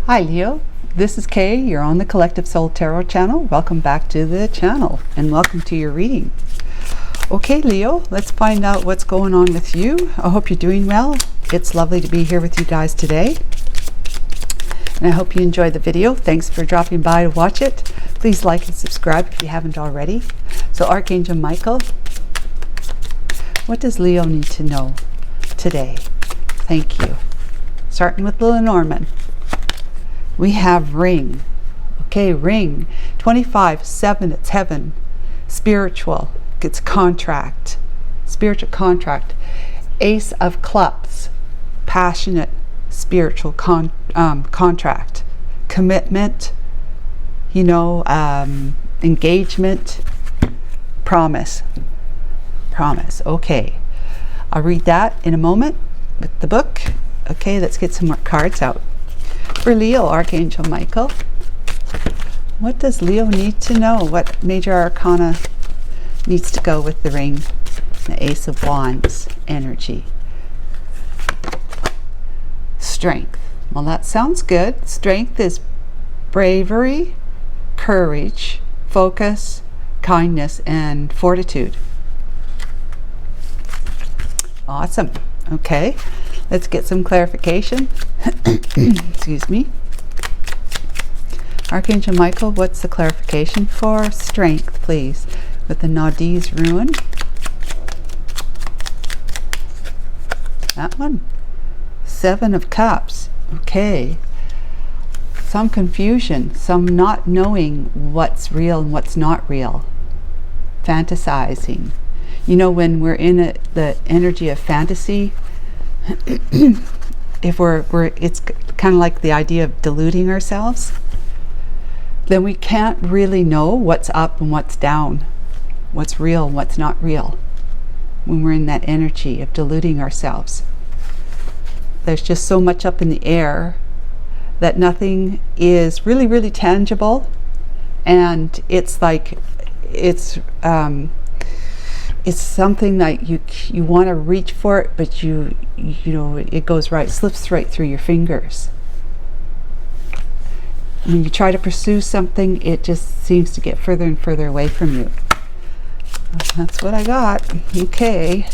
Hi Leo, this is Kay. You're on the Collective Soul Tarot channel. Welcome back to the channel and welcome to your reading. Okay Leo, let's find out what's going on with you. I hope you're doing well. It's lovely to be here with you guys today. And I hope you enjoyed the video. Thanks for dropping by to watch it. Please like and subscribe if you haven't already. So Archangel Michael, what does Leo need to know today? Thank you. Starting with Little Norman. We have ring. Okay, ring. 25, 7, it's heaven. Spiritual, it's contract. Spiritual contract. Ace of Cups, passionate spiritual contract. Commitment, you know, engagement, promise. Promise, okay. I'll read that in a moment with the book. Okay, let's get some more cards out. For Leo, Archangel Michael, what does Leo need to know? What major arcana needs to go with the ring? The Ace of Wands energy. Strength. Well, that sounds good. Strength is bravery, courage, focus, kindness, and fortitude. Awesome. Okay. Let's get some clarification. Excuse me. Archangel Michael, what's the clarification for strength, please? With the Nadi's Ruin. That one. 7 of Cups. Okay. Some confusion. Some not knowing what's real and what's not real. Fantasizing. You know, when we're in the energy of fantasy, if it's kind of like the idea of deluding ourselves, then we can't really know what's up and what's down, what's real and what's not real, when we're in that energy of deluding ourselves. There's just so much up in the air that nothing is really tangible, and it's like it's something that you want to reach for it, but you know, it goes right, slips right through your fingers. When you try to pursue something, it just seems to get further and further away from you. That's what I got. Okay.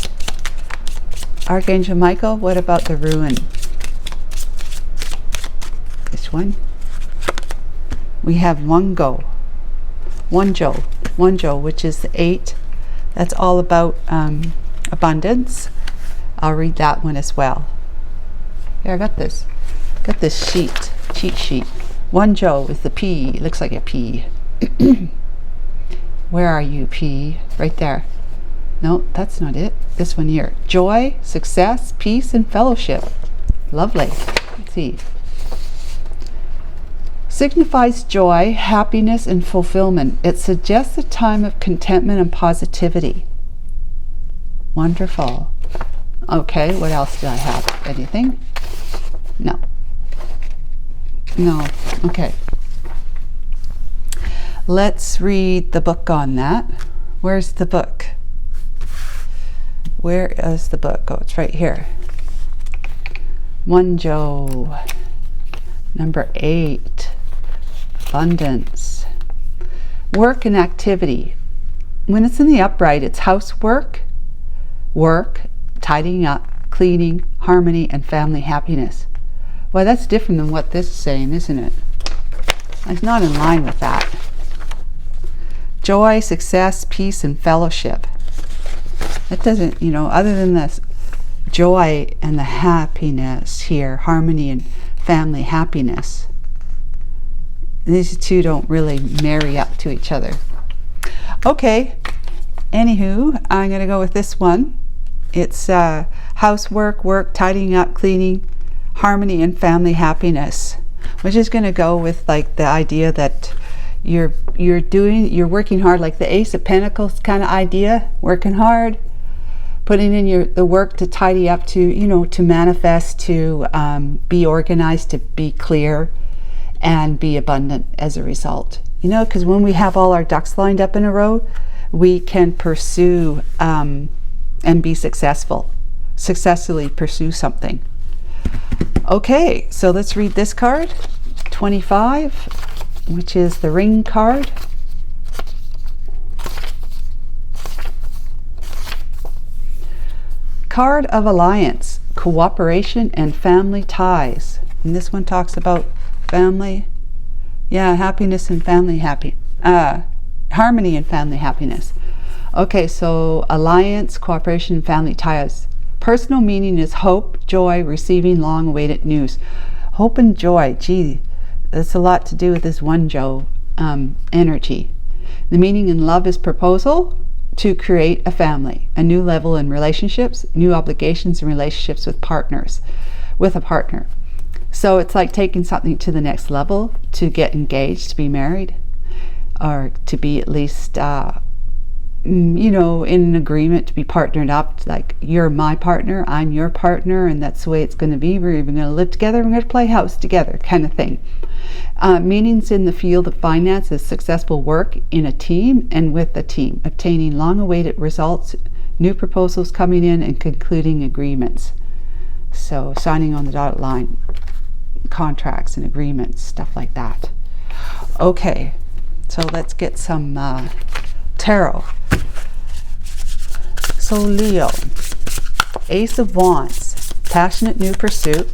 Archangel Michael, what about the ruin? This one. We have Wonjo, which is the 8. That's all about abundance. I'll read that one as well. Here, I got this cheat sheet. Wonjo with the P. It looks like a P. Where are you, P? Right there. No, that's not it. This one here. Joy, success, peace, and fellowship. Lovely. Let's see. Signifies joy, happiness, and fulfillment. It suggests a time of contentment and positivity. Wonderful. Okay, what else do I have? Anything? No. No. Okay. Let's read the book on that. Where's the book? Where is the book? Oh, it's right here. Wonjo. Number 8. Abundance. Work and activity. When it's in the upright, it's housework, work, tidying up, cleaning, harmony, and family happiness. Well, that's different than what this is saying, isn't it? It's not in line with that. Joy, success, peace, and fellowship. That doesn't, you know, other than this joy and the happiness here, harmony and family happiness, these two don't really marry up to each other. Okay, anywho, I'm going to go with this one. It's housework, work, tidying up, cleaning, harmony, and family happiness. We're just going to go with like the idea that you're working hard, like the Ace of Pentacles kind of idea, working hard, putting in the work to tidy up, to, you know, to manifest, to be organized, to be clear, and be abundant as a result. You know, because when we have all our ducks lined up in a row, we can pursue and be successfully pursue something. Okay, so let's read this card. 25, which is the Ring card. Card of Alliance, cooperation and family ties. And this one talks about family, happiness and family harmony and family happiness. Okay, so alliance, cooperation, and family ties. Personal meaning is hope, joy, receiving long-awaited news. Hope and joy, gee, that's a lot to do with this one Joe energy. The meaning in love is proposal, to create a family, a new level in relationships, new obligations in relationships with partners, with a partner. So it's like taking something to the next level, to get engaged, to be married, or to be at least, you know, in an agreement, to be partnered up, like you're my partner, I'm your partner, and that's the way it's going to be. We're even going to live together, we're going to play house together, kind of thing. Meanings in the field of finance is successful work in a team and with a team, obtaining long-awaited results, new proposals coming in, and concluding agreements. So signing on the dotted line, contracts and agreements, stuff like that. Okay, so let's get some tarot. So Leo, Ace of Wands, passionate new pursuit.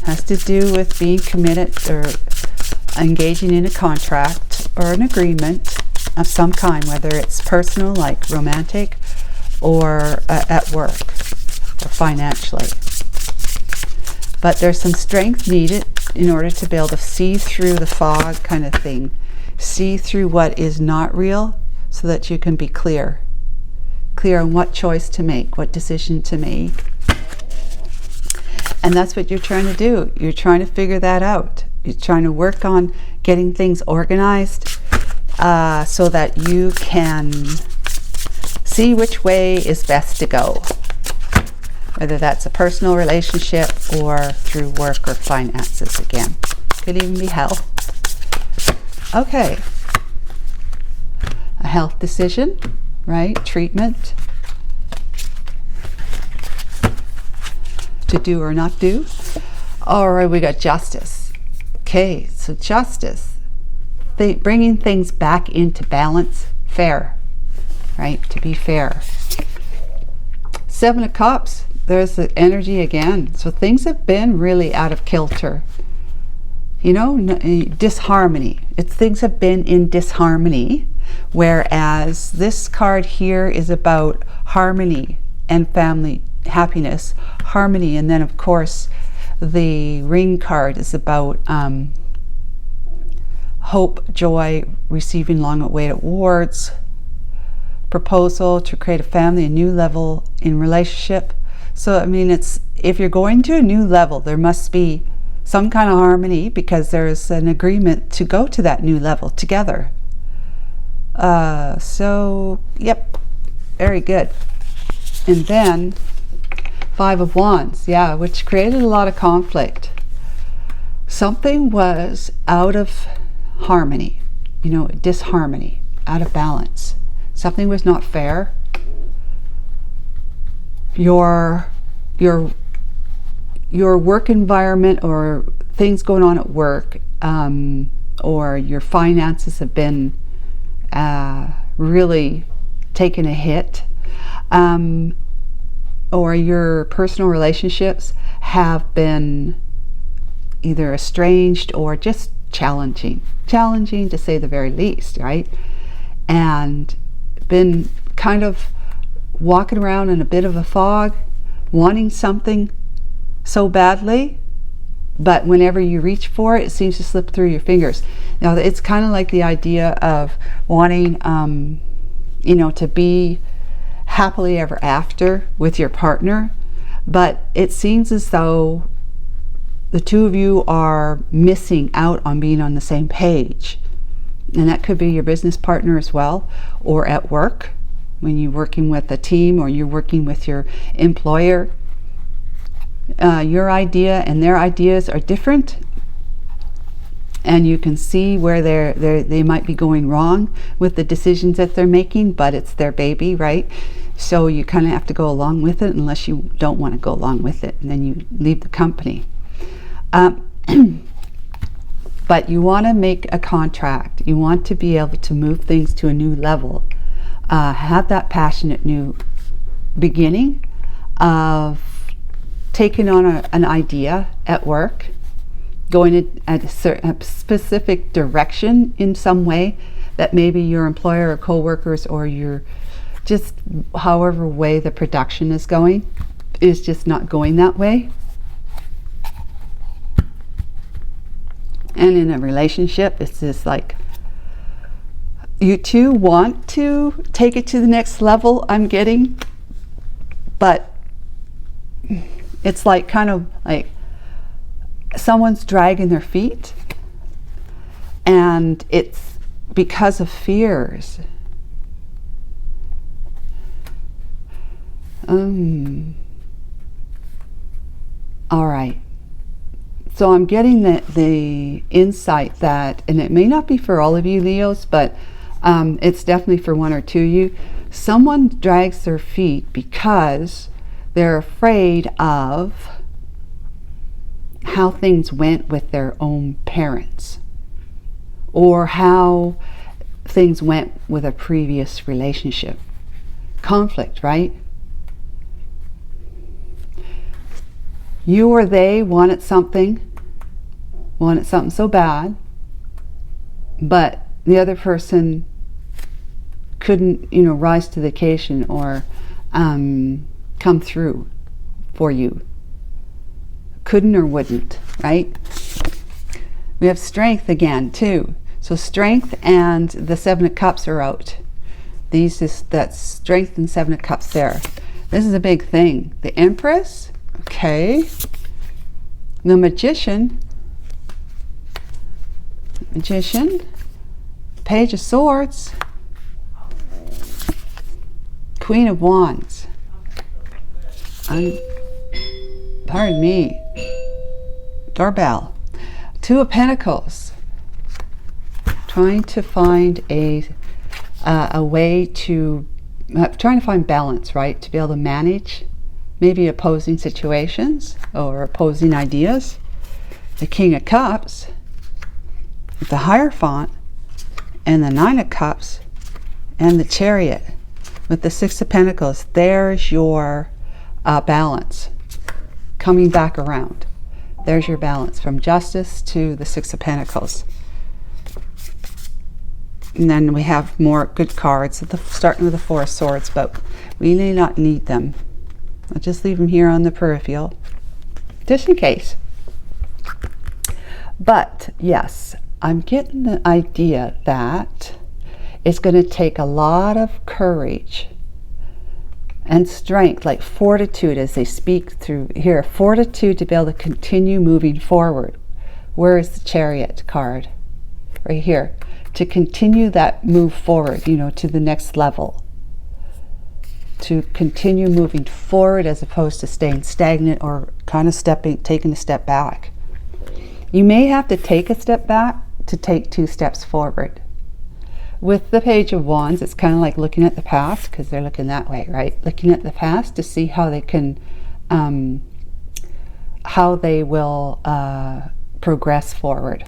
Has to do with being committed or engaging in a contract or an agreement of some kind, whether it's personal, like romantic, or at work or financially. But there's some strength needed in order to be able to see through the fog kind of thing. See through what is not real so that you can be clear. Clear on what choice to make, what decision to make. And that's what you're trying to do. You're trying to figure that out. You're trying to work on getting things organized so that you can see which way is best to go. Whether that's a personal relationship or through work or finances again. Could even be health. Okay. A health decision, right? Treatment. To do or not do. All right, we got justice. Okay, so justice. Bringing things back into balance. Fair, right? To be fair. Seven of Cups. There's the energy again. So things have been really out of kilter. You know, disharmony. Things have been in disharmony. Whereas this card here is about harmony and family happiness, harmony, and then of course the Ring card is about hope, joy, receiving long-awaited awards, proposal to create a family, a new level in relationship. So I mean, it's if you're going to a new level, there must be some kind of harmony because there's an agreement to go to that new level together. So yep, very good. And then Five of Wands, yeah, which created a lot of conflict. Something was out of harmony, you know, disharmony, out of balance. Something was not fair. Your work environment or things going on at work, or your finances have been really taken a hit. Or your personal relationships have been either estranged or just challenging to say the very least, right? And been kind of walking around in a bit of a fog, wanting something so badly, but whenever you reach for it, it seems to slip through your fingers. Now, it's kind of like the idea of wanting, you know, to be happily ever after with your partner, but it seems as though the two of you are missing out on being on the same page. And that could be your business partner as well, or at work when you're working with a team or you're working with your employer. Your idea and their ideas are different, and you can see where they might be going wrong with the decisions that they're making, but it's their baby, right? So you kind of have to go along with it unless you don't want to go along with it, and then you leave the company. But you want to make a contract. You want to be able to move things to a new level. Have that passionate new beginning of taking on an idea at work, going in a specific direction in some way that maybe your employer or co-workers or your just however way the production is going is just not going that way. And in a relationship, it's just like you two want to take it to the next level, I'm getting, but it's like kind of like someone's dragging their feet, and it's because of fears. All right. So I'm getting the insight that, and it may not be for all of you Leos, but it's definitely for one or two of you. Someone drags their feet because they're afraid of how things went with their own parents, or how things went with a previous relationship. Conflict, right? You or they wanted something so bad, but the other person couldn't, rise to the occasion or come through for you. Couldn't or wouldn't, right? We have strength again too. So strength and the Seven of Cups are out. That's strength and Seven of Cups there. This is a big thing. The Empress, okay. The Magician, Page of Swords, Queen of Wands. Pardon me. Doorbell. Two of Pentacles. Trying to find a way to, trying to find balance, right? To be able to manage maybe opposing situations or opposing ideas. The King of Cups, the Hierophant, and the Nine of Cups, and the Chariot with the Six of Pentacles. There's your balance coming back around. There's your balance from Justice to the Six of Pentacles. And then we have more good cards, starting with the Four of Swords, but we may not need them. I'll just leave them here on the peripheral, just in case. But yes, I'm getting the idea that it's going to take a lot of courage and strength, like fortitude, as they speak through here. Fortitude to be able to continue moving forward. Where is the Chariot card? Right here. To continue that move forward, to the next level. To continue moving forward as opposed to staying stagnant or kind of taking a step back. You may have to take a step back to take 2 steps forward. With the Page of Wands, it's kind of like looking at the past, because they're looking that way, right? Looking at the past to see how they can, how they will progress forward.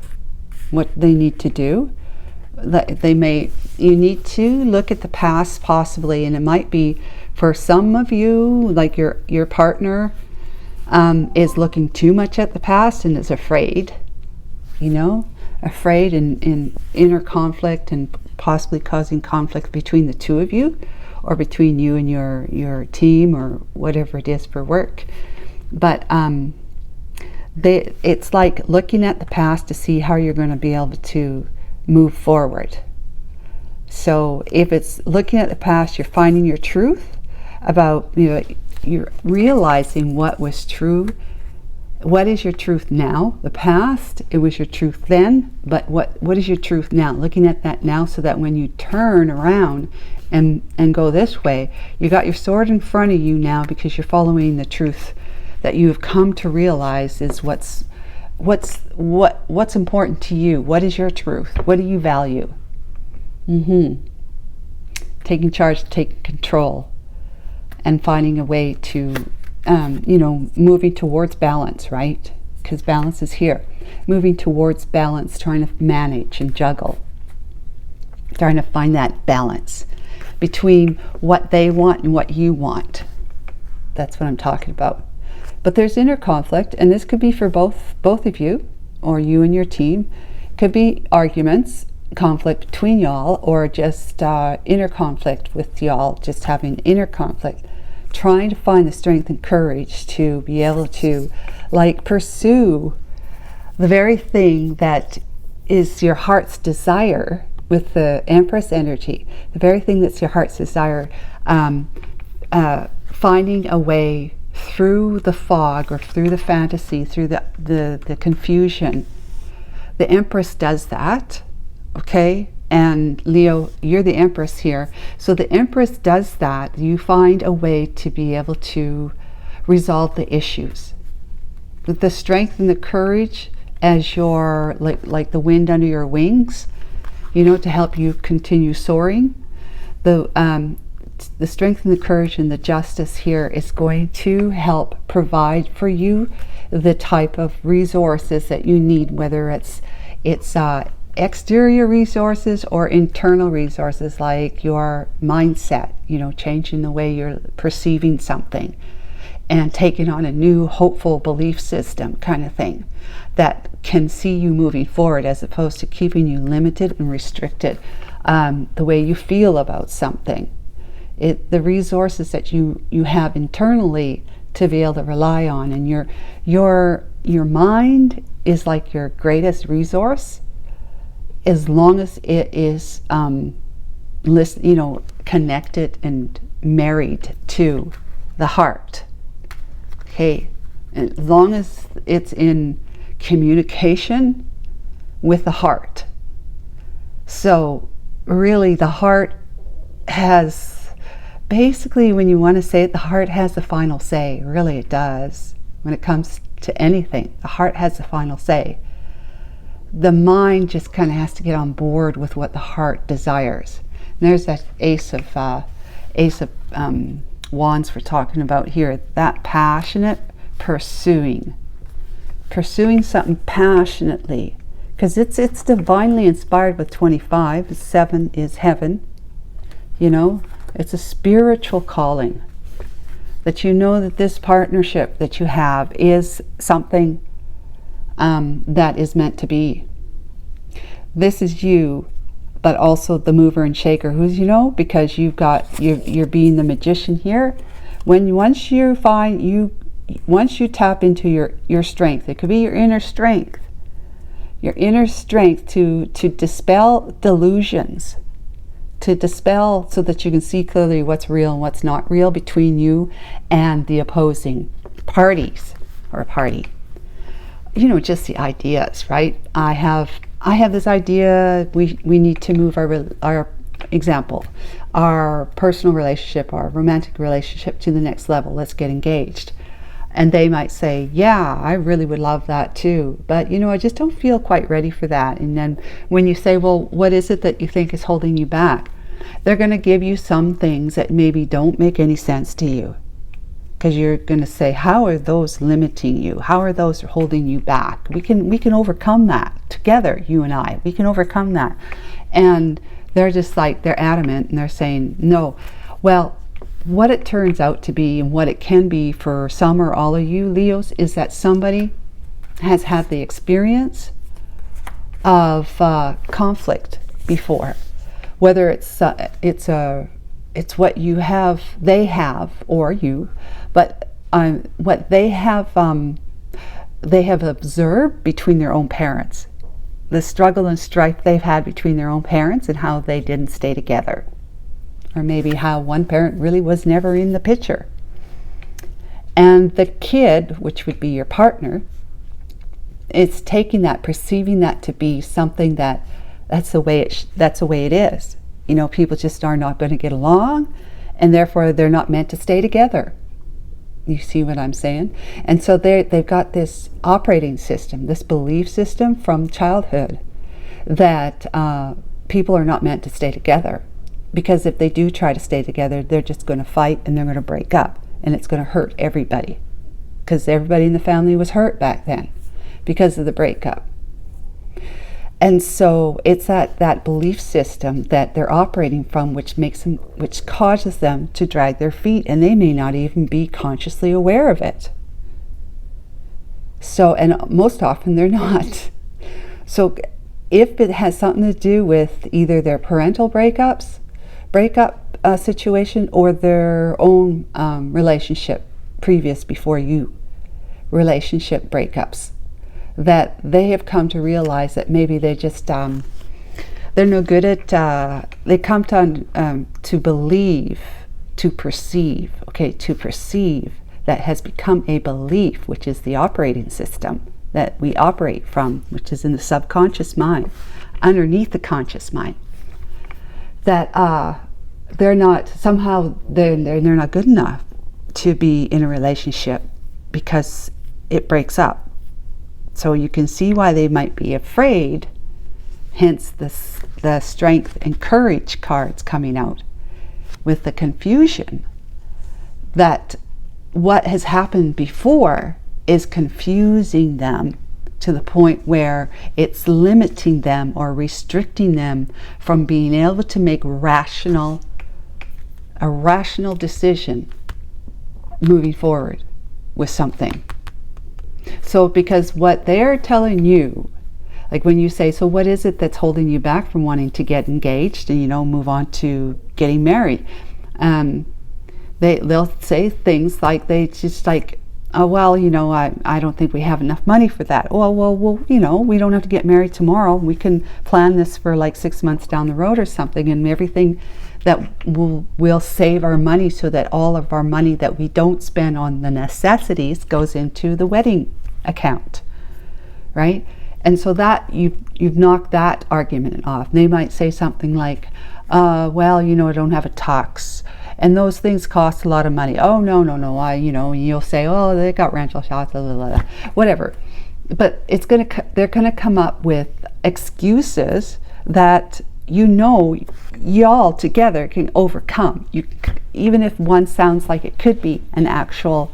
What they need to do. You need to look at the past possibly, and it might be for some of you, like your partner is looking too much at the past and is afraid, afraid in inner conflict and possibly causing conflict between the two of you, or between you and your team, or whatever it is for work. But it's like looking at the past to see how you're going to be able to move forward. So if it's looking at the past, you're finding your truth about, you're realizing what was true. What is your truth now? The past, it was your truth then, but what is your truth now? Looking at that now, so that when you turn around and go this way, you got your sword in front of you now, because you're following the truth that you have come to realize is what's important to you. What is your truth? What do you value? Taking charge, taking control, and finding a way to moving towards balance, right? because balance is here. Moving towards balance, trying to manage and juggle. Trying to find that balance between what they want and what you want. That's what I'm talking about. But there's inner conflict, and this could be for both of you, or you and your team. Could be arguments, conflict between y'all, or just inner conflict with y'all, just having inner conflict. Trying to find the strength and courage to be able to pursue the very thing that is your heart's desire with the Empress energy, the very thing that's your heart's desire, finding a way through the fog or through the fantasy, through the confusion. The Empress does that, okay? And Leo, you're the Empress here. So the Empress does that. You find a way to be able to resolve the issues. With the strength and the courage as your, like the wind under your wings, you know, to help you continue soaring. The strength and the courage and the justice here is going to help provide for you the type of resources that you need, whether it's exterior resources or internal resources, like your mindset, you know, changing the way you're perceiving something and taking on a new hopeful belief system kind of thing that can see you moving forward, as opposed to keeping you limited and restricted, the way you feel about something. The resources that you have internally to be able to rely on, and your mind is like your greatest resource, as long as it is connected and married to the heart. Okay, as long as it's in communication with the heart. So really, the heart has, basically, when you want to say it, the heart has the final say. Really, it does. When it comes to anything, the heart has the final say. The mind just kind of has to get on board with what the heart desires. And there's that Ace of Wands we're talking about here. That passionate pursuing something passionately, because it's divinely inspired with 25. 7 is heaven. You know, it's a spiritual calling. That you know that this partnership that you have is something that is meant to be. This is you, but also the mover and shaker, who's, you know, because you're being the magician here. Once you tap into your strength, it could be your inner strength to dispel delusions, to dispel, so that you can see clearly what's real and what's not real between you and the opposing parties or party. You know, just the ideas, right? I have this idea. We need to move our example, our personal relationship, our romantic relationship to the next level. Let's get engaged. And they might say, yeah, I really would love that too, but you know, I just don't feel quite ready for that. And then when you say, well, what is it that you think is holding you back? They're going to give you some things that maybe don't make any sense to you, because you're going to say, how are those limiting you? How are those holding you back? We can overcome that together, you and I. We can overcome that. And they're just like, they're adamant, and they're saying no. Well, what it turns out to be, and what it can be for some or all of you Leos, is that somebody has had the experience of conflict before, whether it's what you have, they have, or you, but what they have observed between their own parents, the struggle and strife they've had between their own parents, and how they didn't stay together. Or maybe how one parent really was never in the picture. And the kid, which would be your partner, is taking that, perceiving that to be something that's the way it is. You know, people just are not going to get along, and therefore they're not meant to stay together. You see what I'm saying? And so they've got this operating system, this belief system from childhood, that people are not meant to stay together. Because if they do try to stay together, they're just going to fight, and they're going to break up, and it's going to hurt everybody, because everybody in the family was hurt back then. because of the breakup. And so it's that belief system that they're operating from, which causes them to drag their feet, and they may not even be consciously aware of it. So, and most often they're not. So if it has something to do with either their parental breakup situation, or their own relationship before you, relationship breakups, that they have come to realize that maybe they just they're no good at they come to believe, to perceive that has become a belief, which is the operating system that we operate from, which is in the subconscious mind, underneath the conscious mind, that they're not good enough to be in a relationship because it breaks up. So you can see why they might be afraid, hence the strength and courage cards coming out with the confusion that what has happened before is confusing them to the point where it's limiting them or restricting them from being able to make a rational decision moving forward with something. So because what they're telling you, like when you say, so what is it that's holding you back from wanting to get engaged and, move on to getting married? They'll say things like, oh, well, I don't think we have enough money for that. Oh, well, we don't have to get married tomorrow. We can plan this for like 6 months down the road or something, and everything that we'll save our money so that all of our money that we don't spend on the necessities goes into the wedding account, right? And so that you've knocked that argument off. They might say something like, well, I don't have a tux, and those things cost a lot of money. Oh, no, you'll say, oh, they got rental shots, blah, blah, blah, whatever. But they're gonna come up with excuses that y'all together can overcome. Even if one sounds like it could be an actual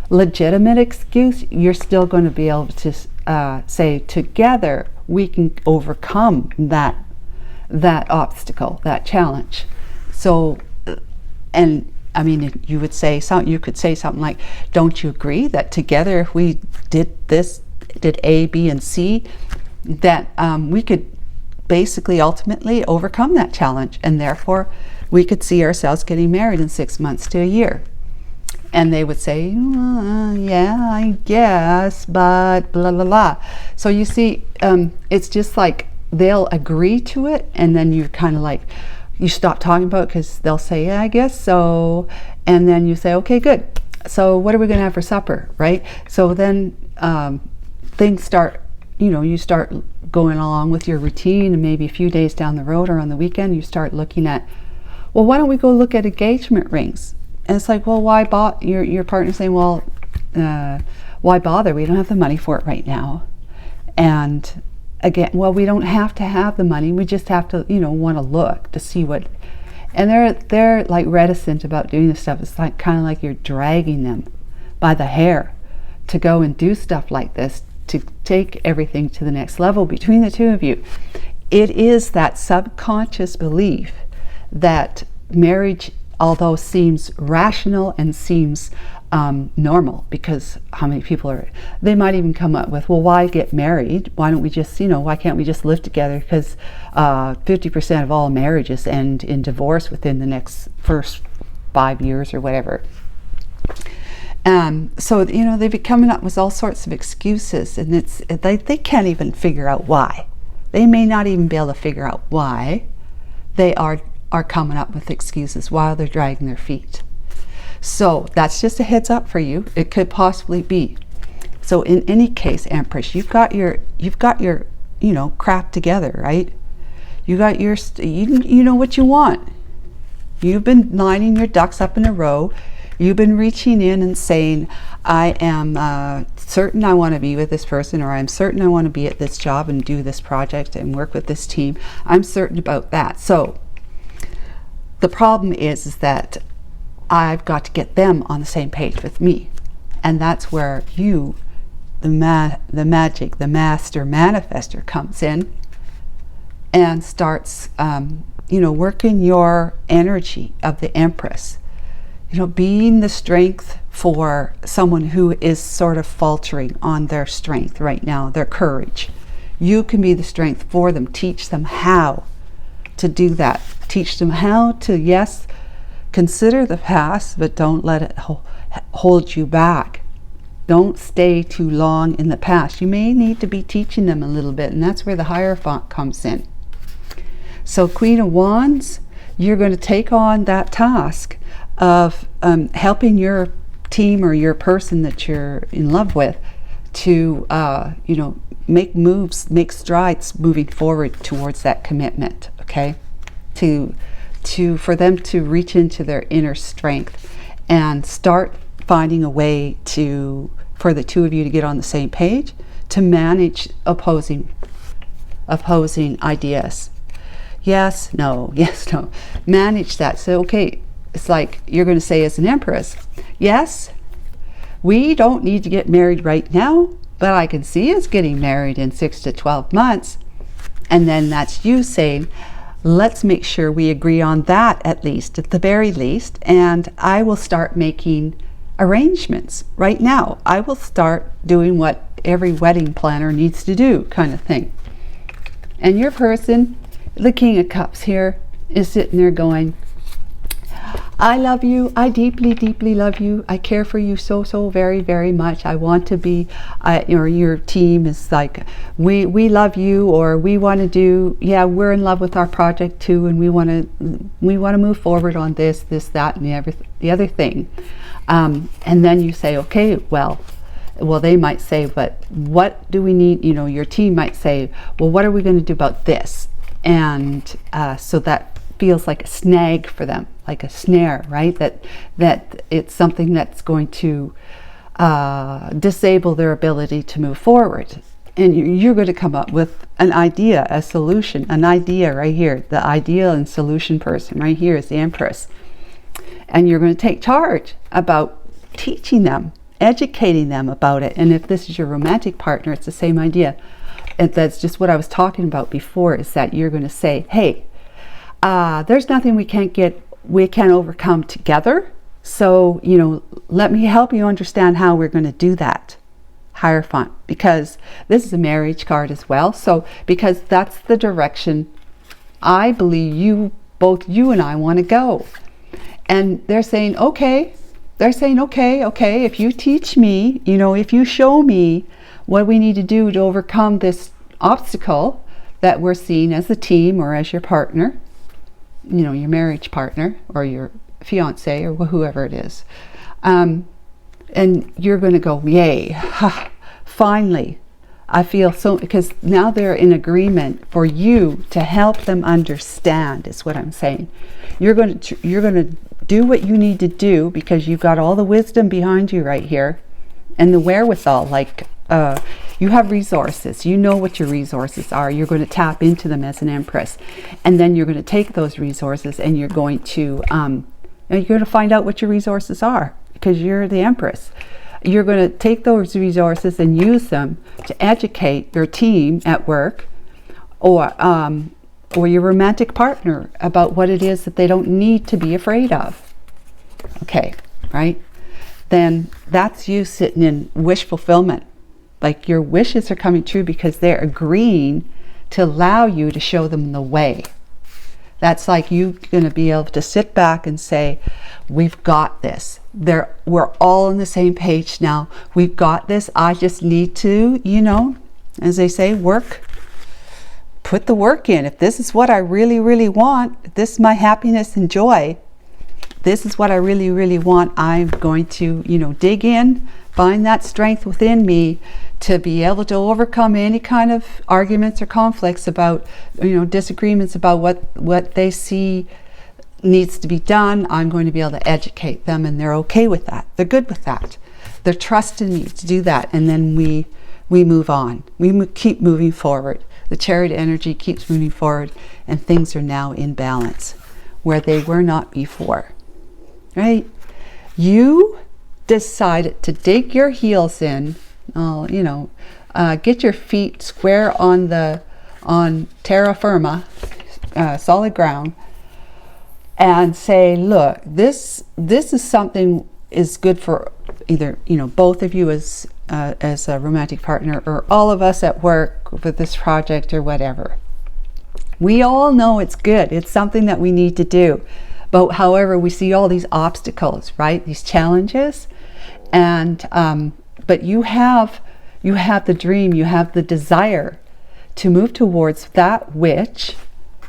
legitimate excuse, you're still going to be able to say together we can overcome that obstacle, that challenge. So, and I mean, you could say something like, don't you agree that together if we did A, B, and C, that we could basically ultimately overcome that challenge, and therefore we could see ourselves getting married in 6 months to a year. And they would say, yeah, I guess, but blah, blah, blah. So you see, it's just like they'll agree to it, and then you kind of like, you stop talking about it because they'll say, yeah, I guess so. And then you say, okay, good. So what are we going to have for supper, right? So then things start, you start going along with your routine, and maybe a few days down the road or on the weekend, you start looking at, well, why don't we go look at engagement rings? And it's like, well, why bother? Your partner's saying, well, why bother? We don't have the money for it right now. And again, well, we don't have to have the money. We just have to, want to look to see what. And they're like reticent about doing this stuff. It's like kind of like you're dragging them by the hair to go and do stuff like this, to take everything to the next level between the two of you. It is that subconscious belief that marriage, although seems rational and seems normal, because how many people they might even come up with, well, why get married? Why don't we just, why can't we just live together? Because 50% of all marriages end in divorce within the first 5 years or whatever. So, they've been coming up with all sorts of excuses, and they can't even figure out why. They may not even be able to figure out why they are coming up with excuses while they're dragging their feet. So that's just a heads up for you. It could possibly be. So in any case, Empress, you've got your crap together, right? You got your you know what you want. You've been lining your ducks up in a row. You've been reaching in and saying, I am certain I want to be with this person, or I'm certain I want to be at this job and do this project and work with this team. I'm certain about that. So the problem is that I've got to get them on the same page with me. And that's where you the magic, the master manifester comes in and starts, working your energy of the Empress. Being the strength for someone who is sort of faltering on their strength right now, their courage. You can be the strength for them. Teach them how to do that. Teach them how to, yes, consider the past, but don't let it hold you back. Don't stay too long in the past. You may need to be teaching them a little bit, and that's where the Hierophant comes in. So Queen of Wands, you're going to take on that task of helping your team or your person that you're in love with to, make moves, make strides moving forward towards that commitment, okay? For them to reach into their inner strength and start finding a way for the two of you to get on the same page, to manage opposing ideas. Yes, no, yes, no. Manage that. So, okay, it's like you're going to say as an Empress, yes, we don't need to get married right now, but I can see us getting married in 6 to 12 months. And then that's you saying, let's make sure we agree on that at the very least, and I will start making arrangements right now. I will start doing what every wedding planner needs to do, kind of thing. And your person, the King of Cups here, is sitting there going, I love you. I deeply, deeply love you. I care for you so, so very, very much. I want to be, or your team is like, we love you, or we want to do, yeah, we're in love with our project too, and we want to move forward on this, that, and the other thing. And then you say, okay, well, they might say, but what do we need? Your team might say, well, what are we going to do about this? And so that feels like a snag for them, like a snare, right? That it's something that's going to disable their ability to move forward. And you're going to come up with an idea, a solution, an idea right here. The idea and solution person right here is the Empress. And you're going to take charge about teaching them, educating them about it. And if this is your romantic partner, it's the same idea. And that's just what I was talking about before, is that you're going to say, hey, there's nothing we can't overcome together. So, let me help you understand how we're going to do that. Hierophant, because this is a marriage card as well. So, because that's the direction I believe both you and I want to go. And they're saying, okay, if you teach me, if you show me what we need to do to overcome this obstacle that we're seeing as a team or as your partner, your marriage partner or your fiance or whoever it is, and you're going to go, yay, finally, I feel so, because now they're in agreement for you to help them understand, is what I'm saying. You're going to do what you need to do, because you've got all the wisdom behind you right here and the wherewithal, like you have resources. You know what your resources are. You're going to tap into them as an Empress, and then you're going to take those resources and you're going to find out what your resources are, because you're the Empress. You're going to take those resources and use them to educate your team at work, or your romantic partner about what it is that they don't need to be afraid of. Okay, right? Then that's you sitting in wish fulfillment. Like your wishes are coming true because they're agreeing to allow you to show them the way. That's like you going to be able to sit back and say, we've got this. We're all on the same page now. We've got this. I just need to, as they say, put the work in. If this is what I really, really want, if this is my happiness and joy, this is what I really, really want, I'm going to, dig in, find that strength within me to be able to overcome any kind of arguments or conflicts about, disagreements about what they see needs to be done. I'm going to be able to educate them, and they're okay with that. They're good with that. They're trusting me to do that. And then we move on. We keep moving forward. The Chariot energy keeps moving forward, and things are now in balance where they were not before. Right? You decided to dig your heels in you know, get your feet square on terra firma, solid ground, and say, look, this is something is good for either, you know, both of you as a romantic partner, or all of us at work with this project or whatever. We all know it's good. It's something that we need to do. But however, we see all these obstacles, right? These challenges. And but you have the dream, you have the desire to move towards that which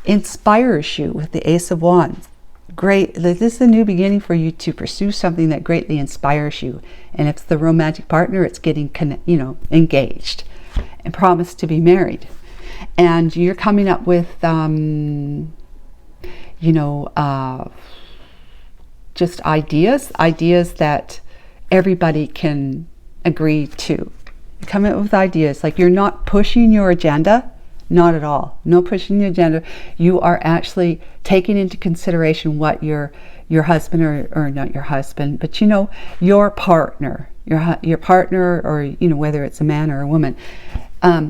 inspires you with the Ace of Wands. Great. This is a new beginning for you to pursue something that greatly inspires you. And if it's the romantic partner, it's getting, you know, engaged and promised to be married. And you're coming up with, you know, just ideas that everybody can agree to. You come up with ideas, like you're not pushing your agenda. Not at all. No pushing the agenda. You are actually taking into consideration what your husband, or not your husband, but you know, your partner, your partner, or you know, whether it's a man or a woman,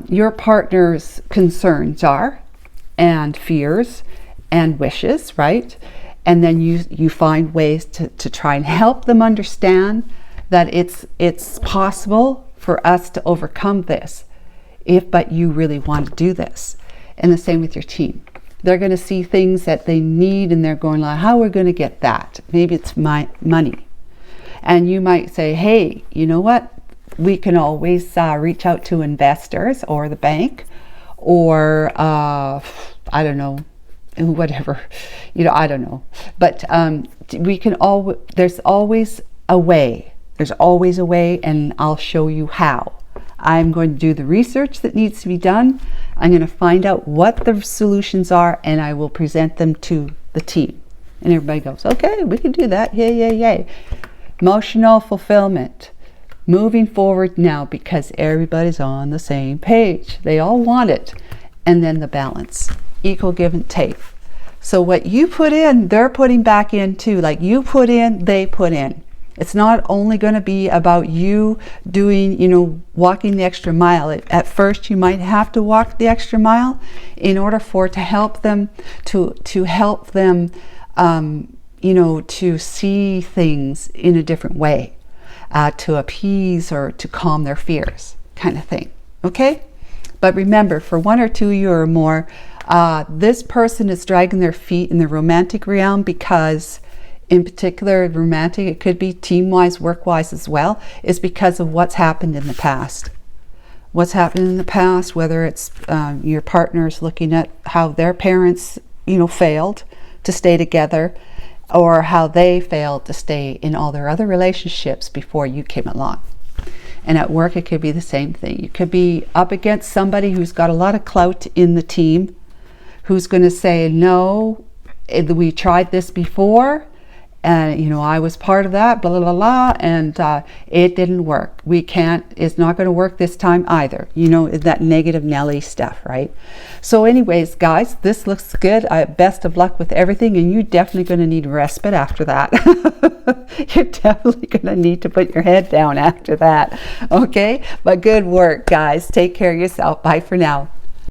your partner's concerns are, and fears, and wishes, right? And then you find ways to try and help them understand that it's possible for us to overcome this, but you really want to do this. And the same with your team. They're going to see things that they need, and they're going like, how are we going to get that? Maybe it's my money. And you might say, hey, you know what? We can always reach out to investors or the bank, or I don't know, whatever, you know, I don't know. But we can there's always a way. There's always a way, and I'll show you how. I'm going to do the research that needs to be done. I'm going to find out what the solutions are, and I will present them to the team. And everybody goes, okay, we can do that. Yay, yay, yay. Emotional fulfillment. Moving forward now because everybody's on the same page. They all want it. And then the balance. Equal give and take. So what you put in, they're putting back in too. Like you put in, they put in. It's not only going to be about you doing, you know, walking the extra mile. At first, you might have to walk the extra mile in order to help them, you know, to see things in a different way, to appease or to calm their fears, kind of thing. Okay? But remember, for one or two of you or more, this person is dragging their feet in the romantic realm because, in particular, romantic, it could be team-wise, work-wise as well, is because of what's happened in the past. What's happened in the past, whether it's your partner's looking at how their parents, you know, failed to stay together, or how they failed to stay in all their other relationships before you came along. And at work, it could be the same thing. You could be up against somebody who's got a lot of clout in the team, who's going to say, no, we tried this before, and you know, I was part of that, blah, blah, blah, blah, and it didn't work. It's not going to work this time either. You know, that negative Nelly stuff, right? So anyways, guys, this looks good. Best of luck with everything, and you're definitely going to need respite after that. You're definitely going to need to put your head down after that. Okay? But good work, guys. Take care of yourself. Bye for now.